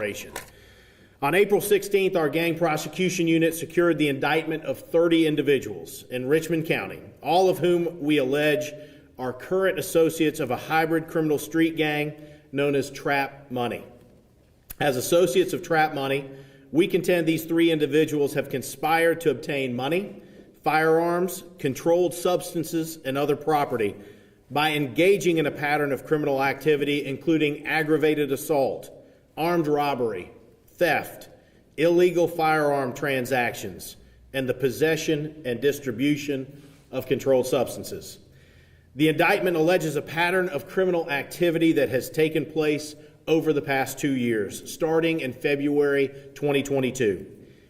operation. On April 16th, our gang prosecution unit secured the indictment of 30 individuals in Richmond County, all of whom we allege are current associates of a hybrid criminal street gang known as Trap Money. As associates of Trap Money, we contend these 3 individuals have conspired to obtain money, firearms, controlled substances, and other property by engaging in a pattern of criminal activity, including aggravated assault, armed robbery, theft, illegal firearm transactions, and the possession and distribution of controlled substances. The indictment alleges a pattern of criminal activity that has taken place over the past 2 years, starting in February 2022,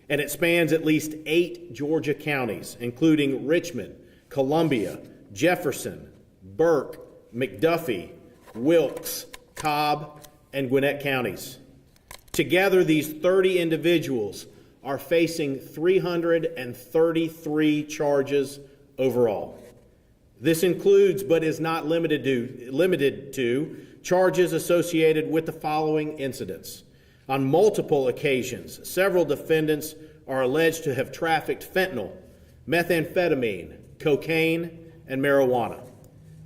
and it spans at least 8 Georgia counties, including Richmond, Columbia, Jefferson, Burke, McDuffie, Wilkes, Cobb, and Gwinnett counties. Together, these 30 individuals are facing 333 charges overall. This includes, but is not limited to, charges associated with the following incidents. On multiple occasions, several defendants are alleged to have trafficked fentanyl, methamphetamine, cocaine, and marijuana.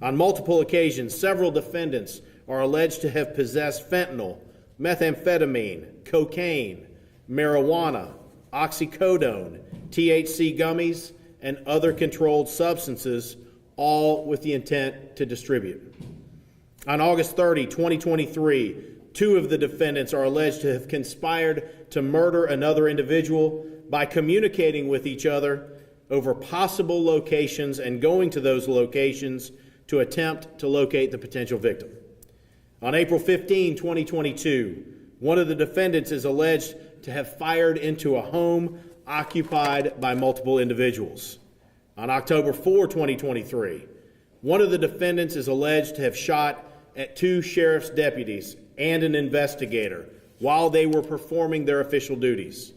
On multiple occasions, several defendants are alleged to have possessed fentanyl, methamphetamine, cocaine, marijuana, oxycodone, THC gummies, and other controlled substances, all with the intent to distribute. On August 30, 2023, 2 of the defendants are alleged to have conspired to murder another individual by communicating with each other over possible locations and going to those locations to attempt to locate the potential victim. On April 15, 2022, one of the defendants is alleged to have fired into a home occupied by multiple individuals. On October 4, 2023, one of the defendants is alleged to have shot at 2 sheriff's deputies and an investigator while they were performing their official duties.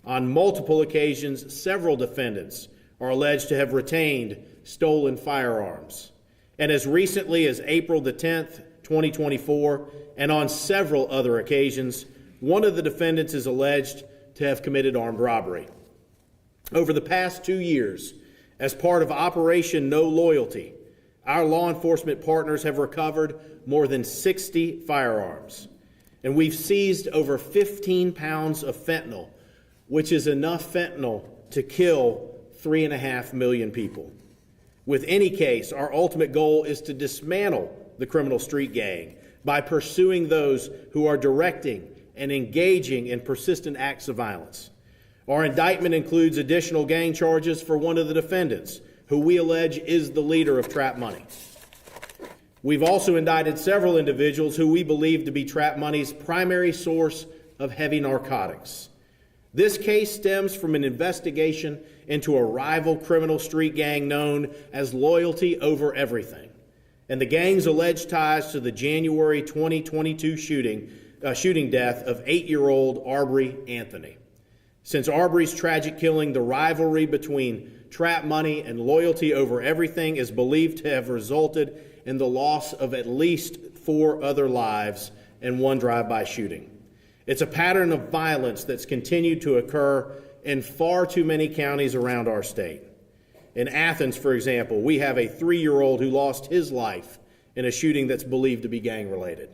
On multiple occasions, several defendants are alleged to have retained stolen firearms. And as recently as April the 10th, 2024, and on several other occasions, one of the defendants is alleged to have committed armed robbery. Over the past 2 years, as part of Operation No Loyalty, our law enforcement partners have recovered more than 60 firearms, and we've seized over 15 pounds of fentanyl, which is enough fentanyl to kill 3.5 million people. With any case, our ultimate goal is to dismantle the criminal street gang by pursuing those who are directing and engaging in persistent acts of violence. Our indictment includes additional gang charges for one of the defendants, who we allege is the leader of Trap Money. We've also indicted several individuals who we believe to be Trap Money's primary source of heavy narcotics. This case stems from an investigation into a rival criminal street gang known as Loyalty Over Everything, and the gang's alleged ties to the January 2022 shooting death of 8-year-old Arbery Anthony. Since Arbery's tragic killing, the rivalry between Trap Money and Loyalty Over Everything is believed to have resulted in the loss of at least 4 other lives and 1 drive-by shooting. It's a pattern of violence that's continued to occur in far too many counties around our state. In Athens, for example, we have a 3-year-old who lost his life in a shooting that's believed to be gang-related.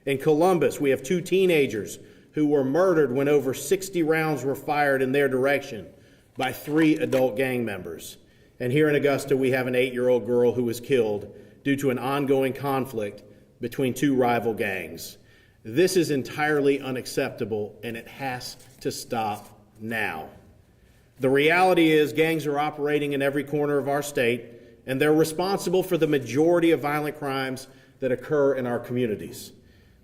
In Columbus, we have 2 teenagers who were murdered when over 60 rounds were fired in their direction by 3 adult gang members. And here in Augusta, we have an 8-year-old girl who was killed due to an ongoing conflict between 2 rival gangs. This is entirely unacceptable, and it has to stop now. The reality is gangs are operating in every corner of our state, and they're responsible for the majority of violent crimes that occur in our communities.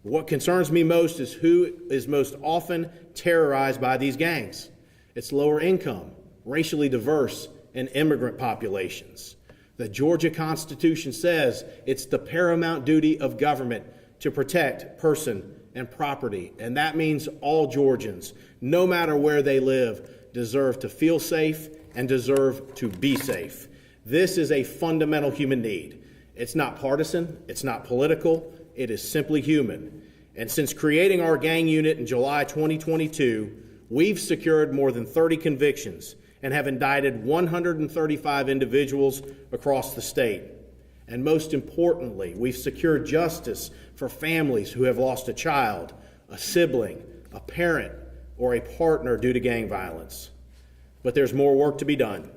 What concerns me most is who is most often terrorized by these gangs. It's lower income, racially diverse, and immigrant populations. The Georgia Constitution says it's the paramount duty of government to protect person and property, and that means all Georgians, no matter where they live, deserve to feel safe and deserve to be safe. This is a fundamental human need. It's not partisan, it's not political, it is simply human. And since creating our gang unit in July 2022, we've secured more than 30 convictions and have indicted 135 individuals across the state. And most importantly, we've secured justice for families who have lost a child, a sibling, a parent, or a partner due to gang violence. But there's more work to be done.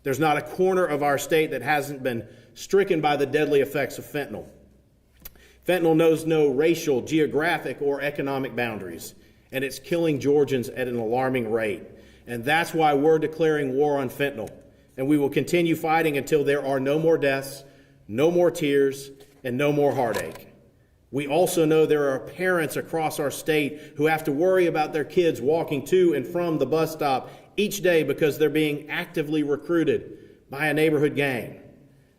There's not a corner of our state that hasn't been stricken by the deadly effects of fentanyl. Fentanyl knows no racial, geographic, or economic boundaries, and it's killing Georgians at an alarming rate. And that's why we're declaring war on fentanyl, and we will continue fighting until there are no more deaths, no more tears, and no more heartache. We also know there are parents across our state who have to worry about their kids walking to and from the bus stop each day because they're being actively recruited by a neighborhood gang.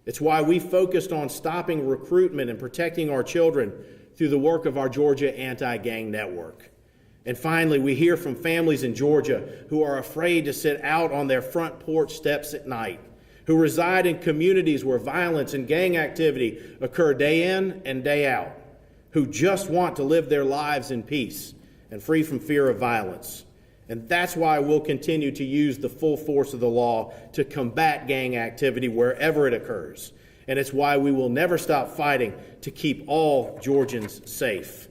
It's why we focused on stopping recruitment and protecting our children through the work of our Georgia Anti-Gang Network. And finally, we hear from families in Georgia who are afraid to sit out on their front porch steps at night, who reside in communities where violence and gang activity occur day in and day out, who just want to live their lives in peace and free from fear of violence. And that's why we'll continue to use the full force of the law to combat gang activity wherever it occurs. And it's why we will never stop fighting to keep all Georgians safe.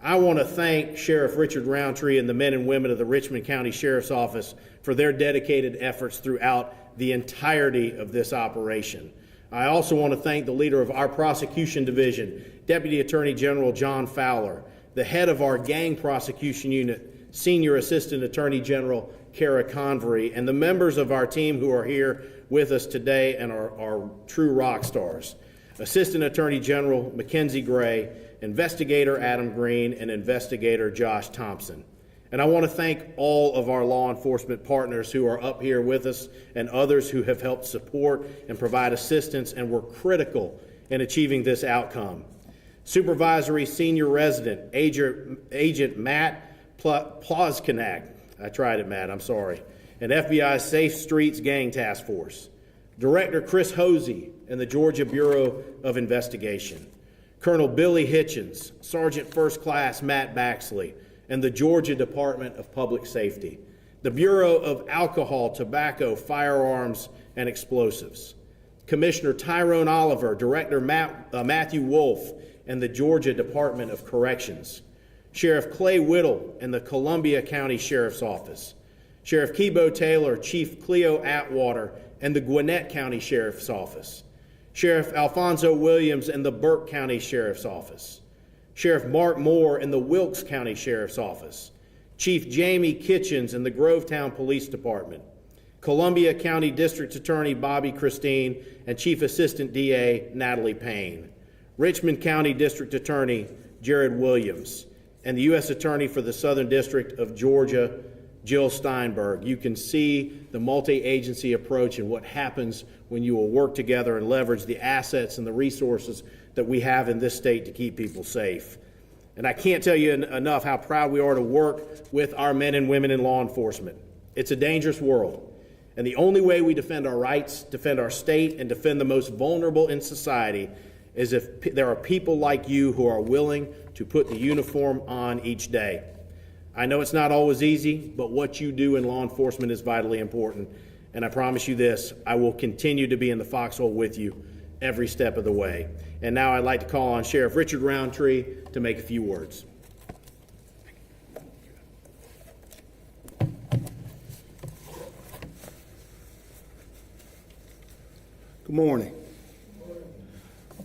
I want to thank Sheriff Richard Roundtree and the men and women of the Richmond County Sheriff's Office for their dedicated efforts throughout the entirety of this operation. I also want to thank the leader of our prosecution division, Deputy Attorney General John Fowler, the head of our gang prosecution unit, Senior Assistant Attorney General Kara Convery, and the members of our team who are here with us today and are true rock stars. Assistant Attorney General Mackenzie Gray, Investigator Adam Green, and Investigator Josh Thompson. And I want to thank all of our law enforcement partners who are up here with us and others who have helped support and provide assistance and were critical in achieving this outcome. Supervisory Senior Resident Agent Matt Plozkanak, I tried it, Matt, I'm sorry, and FBI Safe Streets Gang Task Force. Director Chris Hosey and the Georgia Bureau of Investigation. Colonel Billy Hitchens, Sergeant First Class Matt Baxley, and the Georgia Department of Public Safety. The Bureau of Alcohol, Tobacco, Firearms, and Explosives. Commissioner Tyrone Oliver, Director Matthew Wolf, and the Georgia Department of Corrections. Sheriff Clay Whittle and the Columbia County Sheriff's Office. Sheriff Kebo Taylor, Chief Cleo Atwater, and the Gwinnett County Sheriff's Office. Sheriff Alfonso Williams and the Burke County Sheriff's Office. Sheriff Mark Moore and the Wilkes County Sheriff's Office. Chief Jamie Kitchens and the Grovetown Police Department. Columbia County District Attorney Bobby Christine and Chief Assistant DA Natalie Payne. Richmond County District Attorney Jared Williams, and the U.S. Attorney for the Southern District of Georgia, Jill Steinberg. You can see the multi-agency approach and what happens when you will work together and leverage the assets and the resources that we have in this state to keep people safe. And I can't tell you enough how proud we are to work with our men and women in law enforcement. It's a dangerous world, and the only way we defend our rights, defend our state, and defend the most vulnerable in society is if there are people like you who are willing to put the uniform on each day. I know it's not always easy, but what you do in law enforcement is vitally important. And I promise you this, I will continue to be in the foxhole with you every step of the way. And now I'd like to call on Sheriff Richard Roundtree to make a few words. Good morning.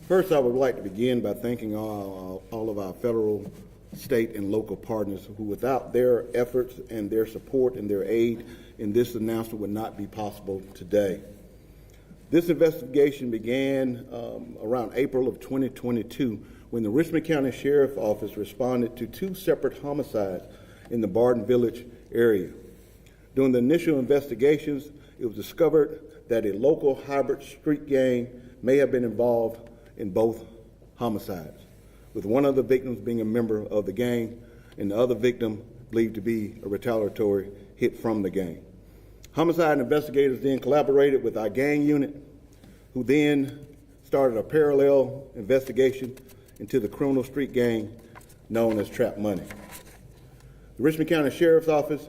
First, I would like to begin by thanking all of our federal, state, and local partners who, without their efforts and their support and their aid in this announcement, would not be possible today. This investigation began around April of 2022 when the Richmond County Sheriff's Office responded to 2 separate homicides in the Barton Village area. During the initial investigations, it was discovered that a local hybrid street gang may have been involved in both homicides, with one of the victims being a member of the gang and the other victim believed to be a retaliatory hit from the gang. Homicide investigators then collaborated with our gang unit, who then started a parallel investigation into the criminal street gang known as trap money. The Richmond County Sheriff's Office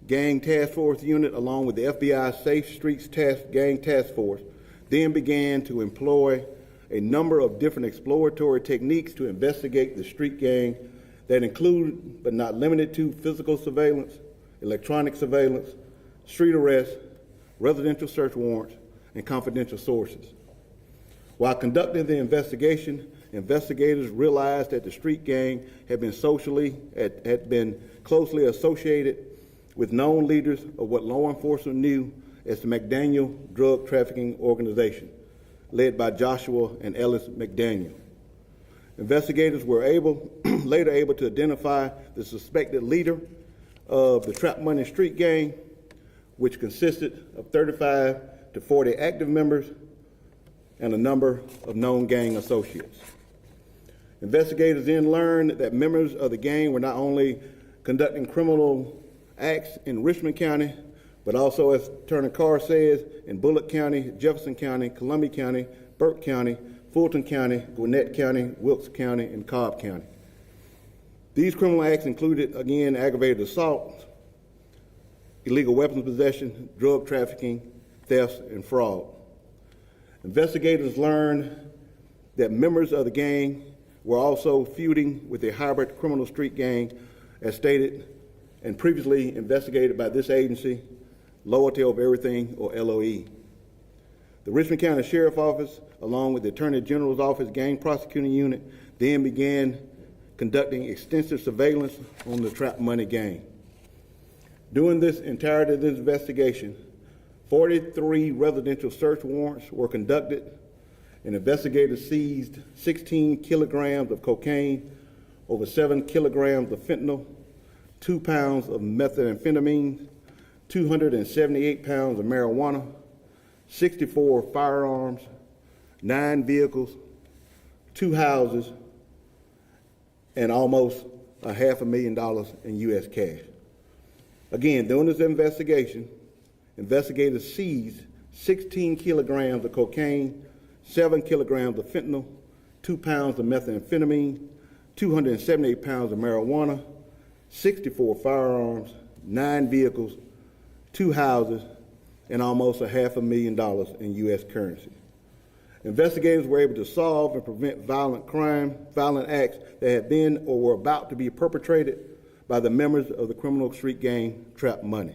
Gang Task Force Unit, along with the FBI Safe Streets Gang Task Force, then began to employ a number of different exploratory techniques to investigate the street gang that include, but not limited to, physical surveillance, electronic surveillance, street arrests, residential search warrants, and confidential sources. While conducting the investigation, investigators realized that the street gang had been closely associated with known leaders of what law enforcement knew as the McDaniel drug trafficking organization, led by Joshua and Ellis McDaniel. Investigators were later able to identify the suspected leader of the Trap Money Street Gang, which consisted of 35 to 40 active members and a number of known gang associates. Investigators then learned that members of the gang were not only conducting criminal acts in Richmond County, but also, as Attorney Carr says, in Bullock County, Jefferson County, Columbia County, Burke County, Fulton County, Gwinnett County, Wilkes County, and Cobb County. These criminal acts included, again, aggravated assault, illegal weapons possession, drug trafficking, thefts, and fraud. Investigators learned that members of the gang were also feuding with a hybrid criminal street gang, as stated and previously investigated by this agency, Loyalty Over Everything, or LOE. The Richmond County Sheriff's Office, along with the Attorney General's Office Gang Prosecuting Unit, then began conducting extensive surveillance on the Trap Money Gang. During this entirety of this investigation, 43 residential search warrants were conducted, and investigators seized 16 kilograms of cocaine, over 7 kilograms of fentanyl, 2 pounds of methamphetamine, 278 pounds of marijuana, 64 firearms, 9 vehicles, 2 houses, and almost $500,000 in U.S. cash. Again, during this investigation, investigators seized 16 kilograms of cocaine, 7 kilograms of fentanyl, 2 pounds of methamphetamine, 278 pounds of marijuana, 64 firearms, 9 vehicles, 2 houses, and almost $500,000 in U.S. currency. Investigators were able to solve and prevent violent acts that had been or were about to be perpetrated by the members of the criminal street gang Trap Money.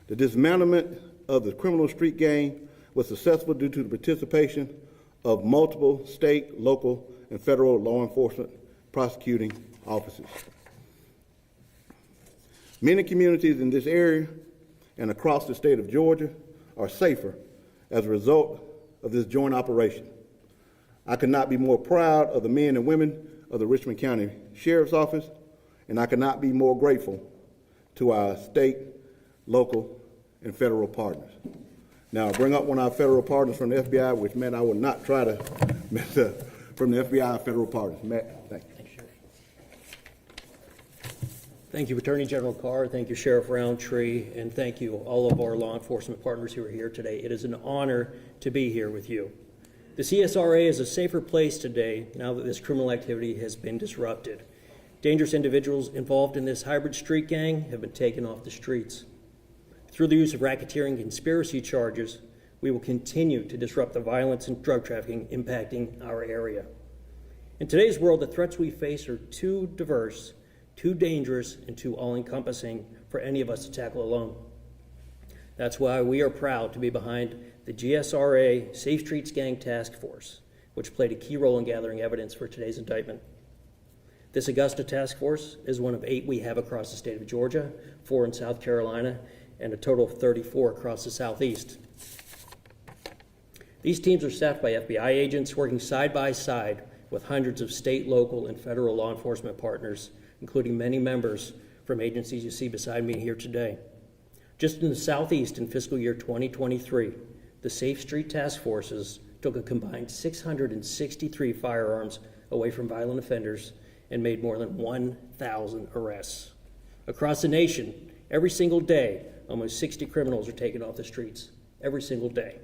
The dismantlement of the criminal street gang was successful due to the participation of multiple state, local, and federal law enforcement prosecuting officers. Many communities in this area and across the state of Georgia are safer as a result of this joint operation. I could not be more proud of the men and women of the Richmond County Sheriff's Office, and I could not be more grateful to our state, local, and federal partners. Now, I'll bring up one of our federal partners from the FBI, which meant I would not try to mess up, from the FBI federal partners. Matt, thank you. Thank you, Attorney General Carr. Thank you, Sheriff Roundtree, and thank you all of our law enforcement partners who are here today. It is an honor to be here with you. The CSRA is a safer place today now that this criminal activity has been disrupted. Dangerous individuals involved in this hybrid street gang have been taken off the streets. Through the use of racketeering conspiracy charges, we will continue to disrupt the violence and drug trafficking impacting our area. In today's world, the threats we face are too diverse, too dangerous, and too all-encompassing for any of us to tackle alone. That's why we are proud to be behind the GSRA Safe Streets Gang Task Force, which played a key role in gathering evidence for today's indictment. This Augusta task force is one of 8 we have across the state of Georgia, 4 in South Carolina, and a total of 34 across the Southeast. These teams are staffed by FBI agents working side by side with hundreds of state, local, and federal law enforcement partners, including many members from agencies you see beside me here today. Just in the Southeast in fiscal year 2023, the Safe Street Task Forces took a combined 663 firearms away from violent offenders and made more than 1,000 arrests. Across the nation, every single day, almost 60 criminals are taken off the streets, every single day.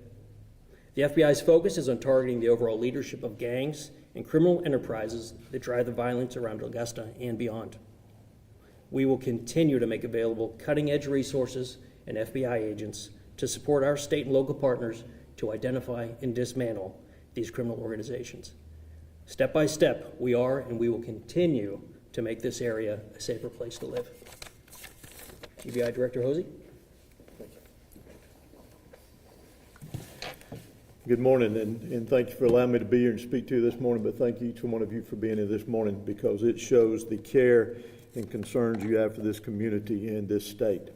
The FBI's focus is on targeting the overall leadership of gangs and criminal enterprises that drive the violence around Augusta and beyond. We will continue to make available cutting-edge resources and FBI agents to support our state and local partners to identify and dismantle these criminal organizations. Step by step, we are and we will continue to make this area a safer place to live. GBI Director Hosey. Good morning, and thank you for allowing me to be here and speak to you this morning, but thank each one of you for being here this morning because it shows the care and concerns you have for this community and this state.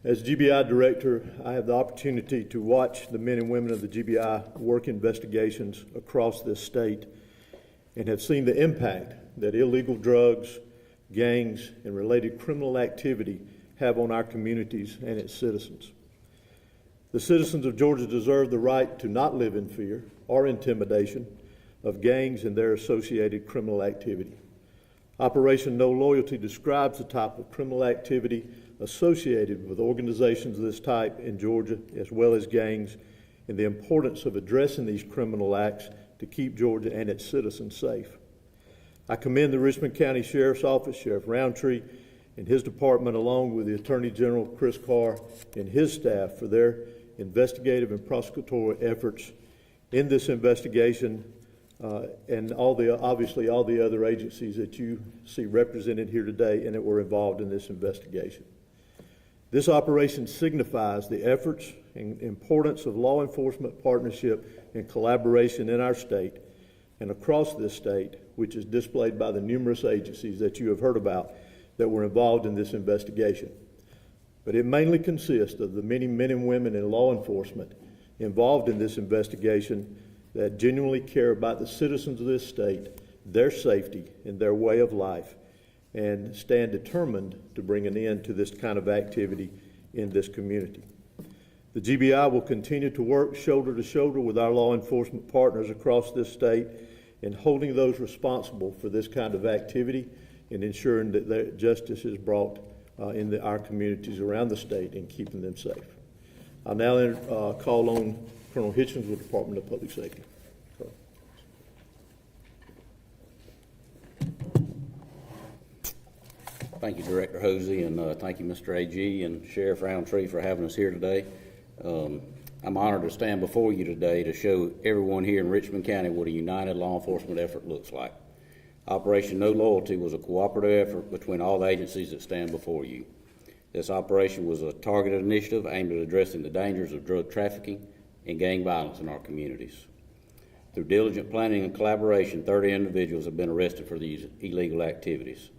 As GBI Director, I have the opportunity to watch the men and women of the GBI work investigations across this state and have seen the impact that illegal drugs, gangs, and related criminal activity have on our communities and its citizens. The citizens of Georgia deserve the right to not live in fear or intimidation of gangs and their associated criminal activity. Operation No Loyalty describes the type of criminal activity associated with organizations of this type in Georgia, as well as gangs, and the importance of addressing these criminal acts to keep Georgia and its citizens safe. I commend the Richmond County Sheriff's Office, Sheriff Roundtree, and his department, along with the Attorney General, Chris Carr, and his staff for their investigative and prosecutorial efforts in this investigation, and obviously all the other agencies that you see represented here today and that were involved in this investigation. This operation signifies the efforts and importance of law enforcement partnership and collaboration in our state and across this state, which is displayed by the numerous agencies that you have heard about that were involved in this investigation. But it mainly consists of the many men and women in law enforcement involved in this investigation that genuinely care about the citizens of this state, their safety, and their way of life, and stand determined to bring an end to this kind of activity in this community. The GBI will continue to work shoulder to shoulder with our law enforcement partners across this state in holding those responsible for this kind of activity and ensuring that justice is brought in our communities around the state and keeping them safe. I'll now call on Colonel Hitchens with the Department of Public Safety. Thank you, Director Hosey, and thank you, Mr. AG and Sheriff Roundtree, for having us here today. I'm honored to stand before you today to show everyone here in Richmond County what a united law enforcement effort looks like. Operation No Loyalty was a cooperative effort between all the agencies that stand before you. This operation was a targeted initiative aimed at addressing the dangers of drug trafficking and gang violence in our communities. Through diligent planning and collaboration, 30 individuals have been arrested for these illegal activities.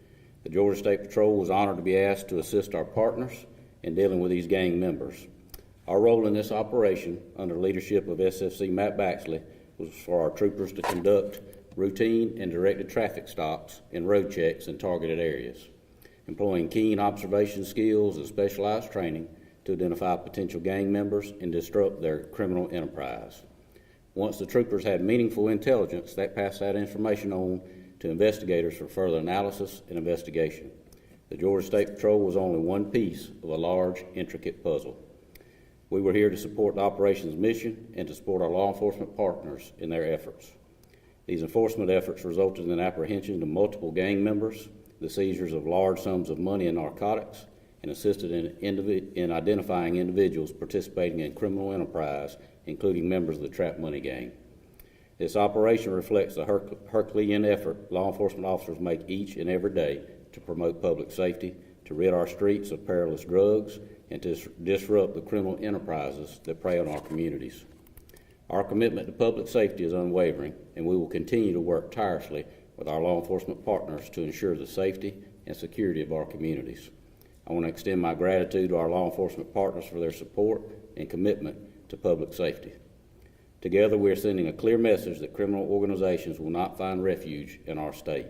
The Georgia State Patrol was honored to be asked to assist our partners in dealing with these gang members. Our role in this operation, under the leadership of SFC Matt Baxley, was for our troopers to conduct routine and directed traffic stops and road checks in targeted areas, employing keen observation skills and specialized training to identify potential gang members and disrupt their criminal enterprise. Once the troopers had meaningful intelligence, they passed that information on to investigators for further analysis and investigation. The Georgia State Patrol was only one piece of a large, intricate puzzle. We were here to support the operation's mission and to support our law enforcement partners in their efforts. These enforcement efforts resulted in apprehension of multiple gang members, the seizures of large sums of money and narcotics, and assisted in identifying individuals participating in criminal enterprise, including members of the Trap Money Gang. This operation reflects the Herculean effort law enforcement officers make each and every day to promote public safety, to rid our streets of perilous drugs, and to disrupt the criminal enterprises that prey on our communities. Our commitment to public safety is unwavering, and we will continue to work tirelessly with our law enforcement partners to ensure the safety and security of our communities. I want to extend my gratitude to our law enforcement partners for their support and commitment to public safety. Together, we are sending a clear message that criminal organizations will not find refuge in our state.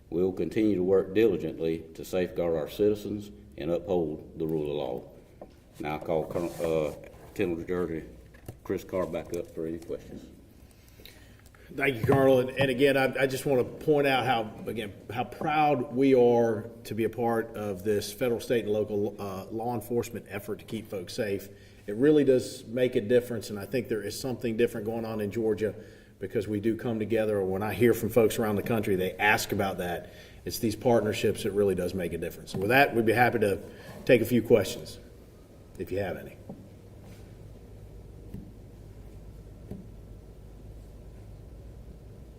We will continue to work diligently to safeguard our citizens and uphold the rule of law. Now I call Lieutenant Major Chris Carr back up for any questions. Thank you, Colonel. And again, I just want to point out how proud we are to be a part of this federal, state, and local law enforcement effort to keep folks safe. It really does make a difference, and I think there is something different going on in Georgia because we do come together, or when I hear from folks around the country, they ask about that. It's these partnerships that really does make a difference. And with that, we'd be happy to take a few questions, if you have any.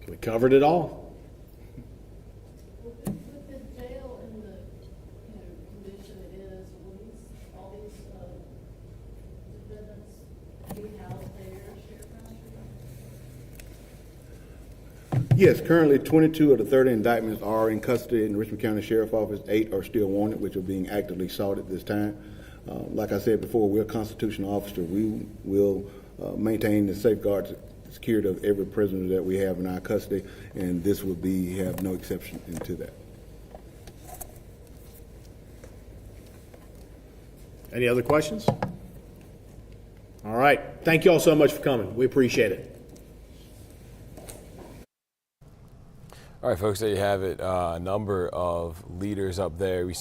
We covered it all. With the jail and the, condition it is, will all these defendants be housed there, Sheriff Roundtree? Yes, currently 22 of the 30 indictments are in custody in the Richmond County Sheriff's Office. 8 are still wanted, which are being actively sought at this time. Like I said before, we're a constitutional officer. We will maintain the safeguards, security of every prisoner that we have in our custody, and this will have no exception into that. Any other questions? All right. Thank you all so much for coming. We appreciate it. All right, folks, there you have it. A number of leaders up there. We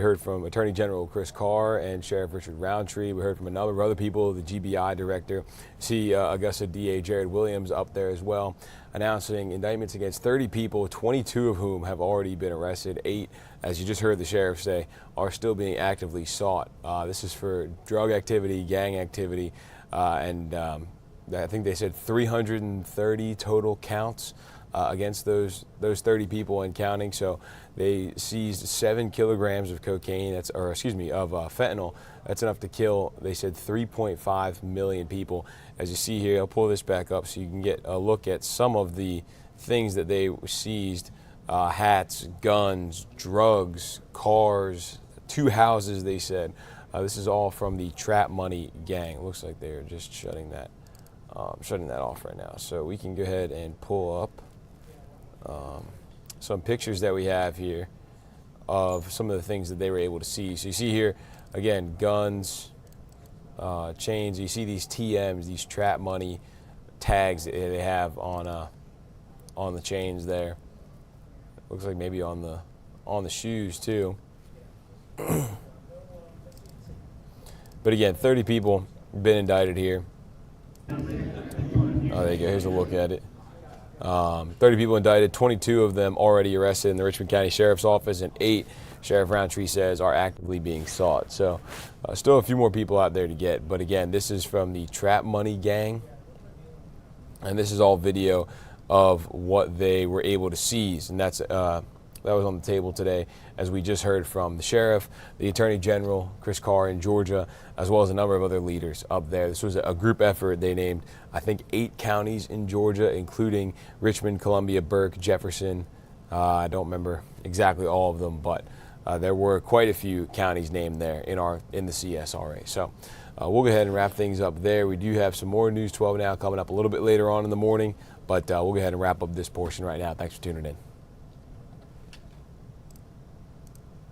heard from Attorney General Chris Carr and Sheriff Richard Roundtree. We heard from a number of other people, the GBI director. See Augusta DA Jared Williams up there as well, announcing indictments against 30 people, 22 of whom have already been arrested. 8, as you just heard the sheriff say, are still being actively sought. This is for drug activity, gang activity, and I think they said 330 total counts against those 30 people and counting. So they seized 7 kilograms of cocaine, of fentanyl. That's enough to kill, they said, 3.5 million people. As you see here, I'll pull this back up so you can get a look at some of the things that they seized. Hats, guns, drugs, cars, 2 houses, they said. This is all from the Trap Money gang. It looks like they're just shutting that off right now. So we can go ahead and pull up some pictures that we have here of some of the things that they were able to see. So you see here, again, guns, chains. You see these TMs, these Trap Money tags that they have on the chains there. Looks like maybe on the shoes too. But again, 30 people been indicted here. Oh, there you go. Here's a look at it. 30 people indicted, 22 of them already arrested in the Richmond County Sheriff's Office, and 8, Sheriff Roundtree says, are actively being sought. So still a few more people out there to get. But again, this is from the Trap Money gang, and this is all video of what they were able to seize. And that was on the table today, as we just heard from the sheriff, the attorney general, Chris Carr in Georgia, as well as a number of other leaders up there. This was a group effort. They named, I think, 8 counties in Georgia, including Richmond, Columbia, Burke, Jefferson. I don't remember exactly all of them, but there were quite a few counties named there in the CSRA. So we'll go ahead and wrap things up there. We do have some more News 12 Now coming up a little bit later on in the morning, but we'll go ahead and wrap up this portion right now. Thanks for tuning in.